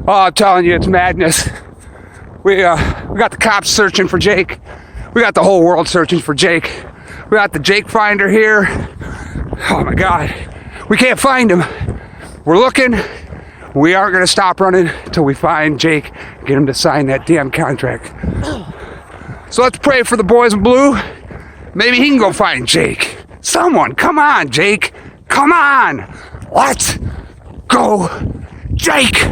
Oh, I'm telling you, it's madness. We got the cops searching for Jake. We got the whole world searching for Jake. We got the Jake Finder here. Oh my God. We can't find him. We're looking. We aren't going to stop running until we find Jake, get him to sign that damn contract. So let's pray for the boys in blue. Maybe he can go find Jake. Someone, come on, Jake. Come on. Let's go, Jake.